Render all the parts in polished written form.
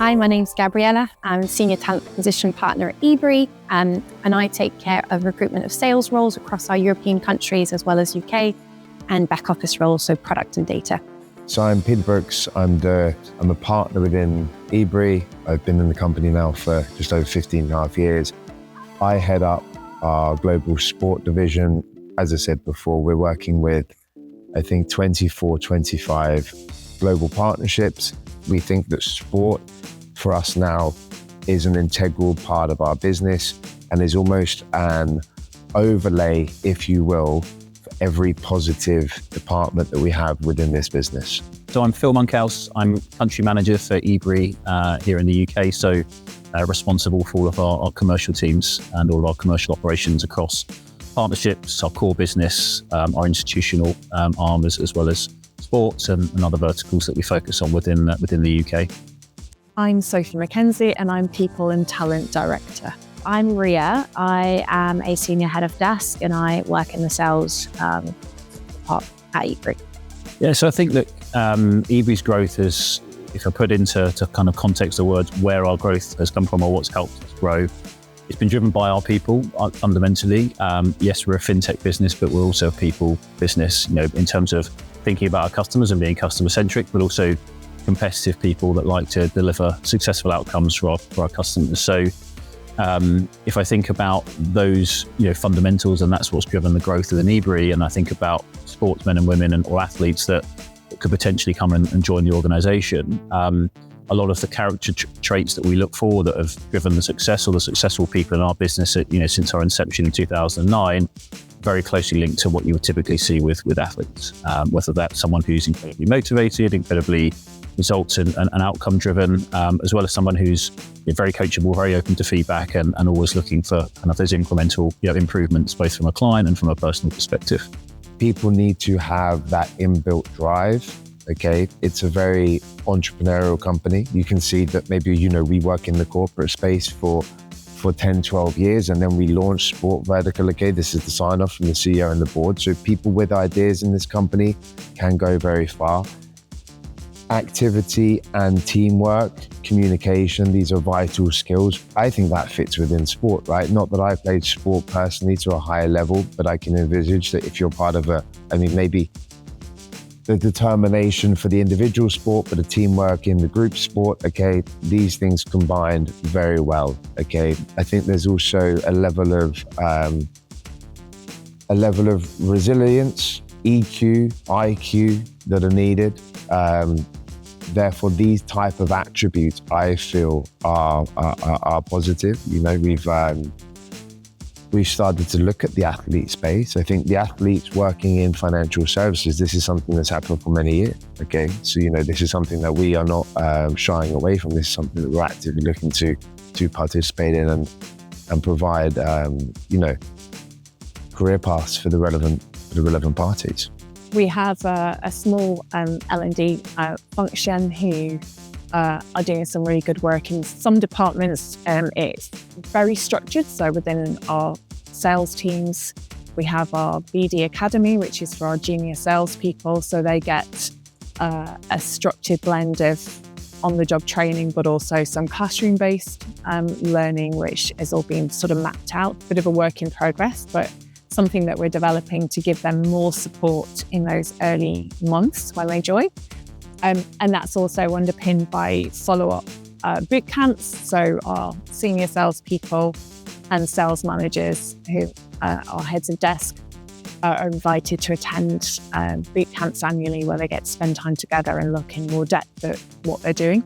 Hi, my name's Gabriella. I'm a Senior Talent Acquisition Partner at Ebury, and I take care of recruitment of sales roles across our European countries as well as UK, and back office roles, so product and data. So I'm Peter Brooks. I'm a partner within Ebury. I've been in the company now for just over 15 and a half years. I head up our global sport division. As I said before, we're working with, I think, 24, 25 global partnerships. We think that sport for us now is an integral part of our business and is almost an overlay, if you will, for every positive department that we have within this business. So I'm Phil Monkhouse. I'm country manager for Ebury here in the UK. So responsible for all of our commercial teams and all of our commercial operations across partnerships, our core business, our institutional arm, as well as sports and other verticals that we focus on within the UK. I'm Sophie McKenzie and I'm People and Talent Director. I'm Ria. I am a Senior Head of Desk and I work in the sales part at Ebury. Yeah, so I think that Ebury's growth is, if I put into kind of context the words where our growth has come from or what's helped us grow, it's been driven by our people fundamentally. Yes, we're a fintech business, but we're also a people business, in terms of thinking about our customers and being customer centric, but also competitive people that like to deliver successful outcomes for our customers. So if I think about those fundamentals, and that's what's driven the growth of the Ebury, and I think about sportsmen and women or athletes that could potentially come and join the organisation, a lot of the character traits that we look for that have driven the success or the successful people in our business since our inception in 2009, very closely linked to what you would typically see with athletes, whether that's someone who's incredibly motivated, incredibly results and outcome driven, as well as someone who's very coachable, very open to feedback and always looking for kind of those incremental improvements, both from a client and from a personal perspective. People need to have that inbuilt drive. Okay, it's a very entrepreneurial company. You can see that maybe, we work in the corporate space for 10, 12 years, and then we launched Sport Vertical. Okay, this is the sign off from the CEO and the board. So people with ideas in this company can go very far. Activity and teamwork, communication, these are vital skills. I think that fits within sport, right? Not that I played sport personally to a higher level, but I can envisage that if you're part of maybe the determination for the individual sport, but the teamwork in the group sport, okay, these things combined very well, okay? I think there's also a level of resilience, EQ, IQ that are needed. Therefore, these type of attributes, I feel, are positive. We've started to look at the athlete space. I think the athletes working in financial services, this is something that's happened for many years, okay? So, this is something that we are not shying away from. This is something that we're actively looking to participate in and provide, career paths for the relevant parties. We have a small L&D function who are doing some really good work in some departments. It's very structured. So within our sales teams, we have our BD Academy, which is for our junior salespeople. So they get a structured blend of on-the-job training, but also some classroom-based learning, which is all being sort of mapped out. Bit of a work in progress, but something that we're developing to give them more support in those early months when they join. And that's also underpinned by follow-up boot camps. So our senior salespeople and sales managers who are heads of desk are invited to attend boot camps annually where they get to spend time together and look in more depth at what they're doing.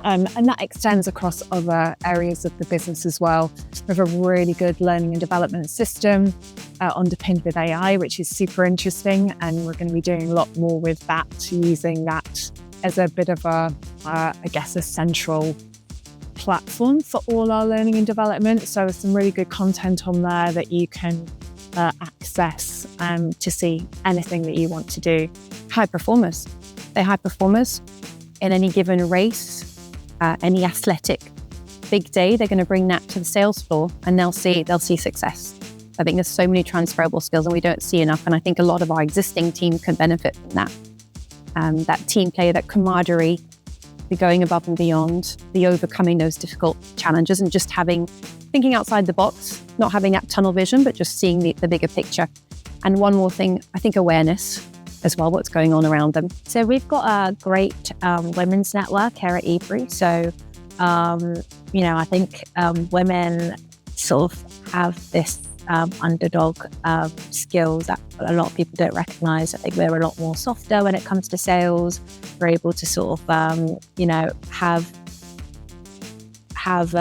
And that extends across other areas of the business as well. We have a really good learning and development system underpinned with AI, which is super interesting. And we're going to be doing a lot more with that, using that as a bit of a central platform for all our learning and development. So there's some really good content on there that you can access to see anything that you want to do. High performers. They're high performers in any given race, any athletic big day. They're going to bring that to the sales floor and they'll see success. I think there's so many transferable skills and we don't see enough. And I think a lot of our existing team can benefit from that. That team play, that camaraderie, the going above and beyond, the overcoming those difficult challenges, and just thinking outside the box, not having that tunnel vision, but just seeing the bigger picture. And one more thing, I think awareness as well, what's going on around them. So we've got a great women's network here at Ebury. So, I think women sort of have this underdog skills that a lot of people don't recognise. I think we're a lot more softer when it comes to sales. We're able to sort of, have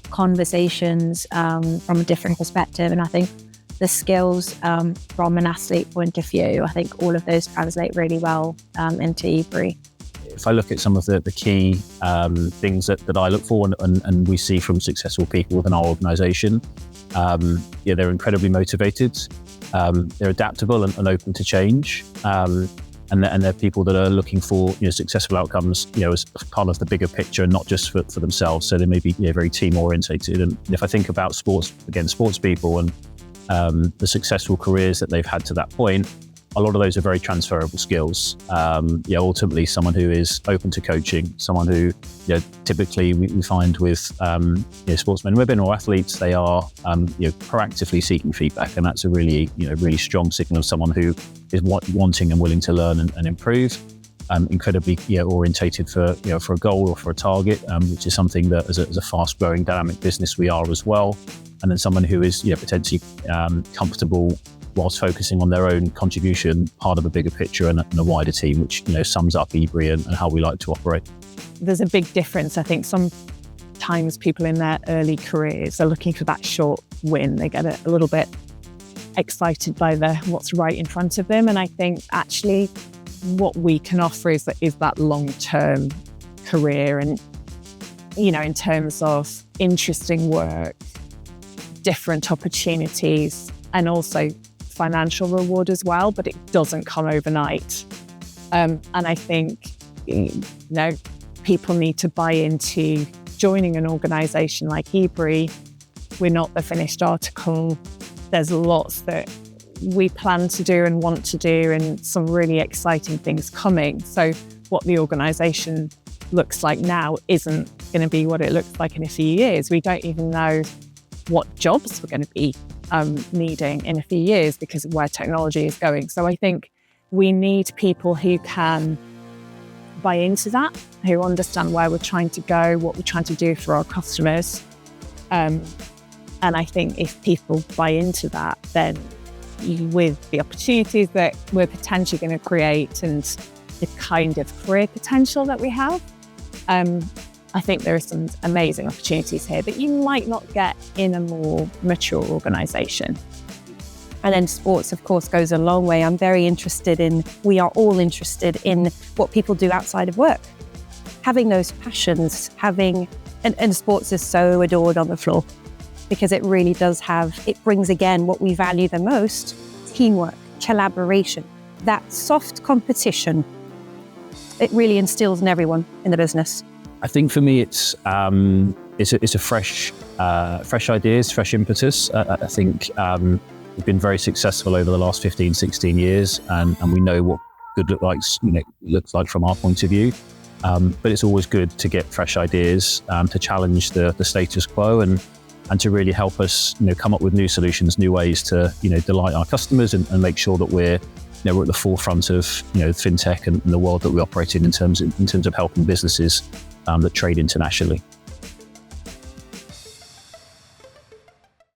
conversations from a different perspective. And I think the skills from an athlete point of view, I think all of those translate really well into Ebury. If I look at some of the key things that I look for and we see from successful people within our organisation, they're incredibly motivated, they're adaptable and open to change, and they're people that are looking for successful outcomes as part of the bigger picture, not just for themselves. So they may be very team orientated. And if I think about sports people and the successful careers that they've had to that point, a lot of those are very transferable skills. Ultimately, someone who is open to coaching, someone who, typically we find with sportsmen, women, or athletes, they are proactively seeking feedback, and that's a really really strong signal of someone who is wanting and willing to learn and improve. Incredibly orientated for a goal or for a target, which is something that as a fast-growing, dynamic business we are as well. And then someone who is potentially comfortable whilst focusing on their own contribution, part of a bigger picture and a wider team, which sums up Ebury and how we like to operate. There's a big difference. I think sometimes people in their early careers are looking for that short win. They get a little bit excited by what's right in front of them. And I think actually what we can offer is that long-term career, and in terms of interesting work, different opportunities, and also financial reward as well, but it doesn't come overnight. And I think people need to buy into joining an organisation like Ebury. We're not the finished article. There's lots that we plan to do and want to do, and some really exciting things coming. So what the organisation looks like now isn't going to be what it looks like in a few years. We don't even know what jobs we're going to be needing in a few years because of where technology is going. So I think we need people who can buy into that, who understand where we're trying to go, what we're trying to do for our customers. And I think if people buy into that, then with the opportunities that we're potentially going to create and the kind of career potential that we have, I think there are some amazing opportunities here that you might not get in a more mature organisation. And then sports, of course, goes a long way. We are all interested in what people do outside of work. Having those passions, and sports is so adored on the floor because it really does it brings again what we value the most: teamwork, collaboration, that soft competition. It really instills in everyone in the business. I think for me, it's a fresh ideas, fresh impetus. I think we've been very successful over the last 15, 16 years, and we know what good looks like from our point of view. But it's always good to get fresh ideas, to challenge the status quo, and to really help us come up with new solutions, new ways to delight our customers and make sure that we're at the forefront of fintech and the world that we operate in terms of helping businesses that trade internationally.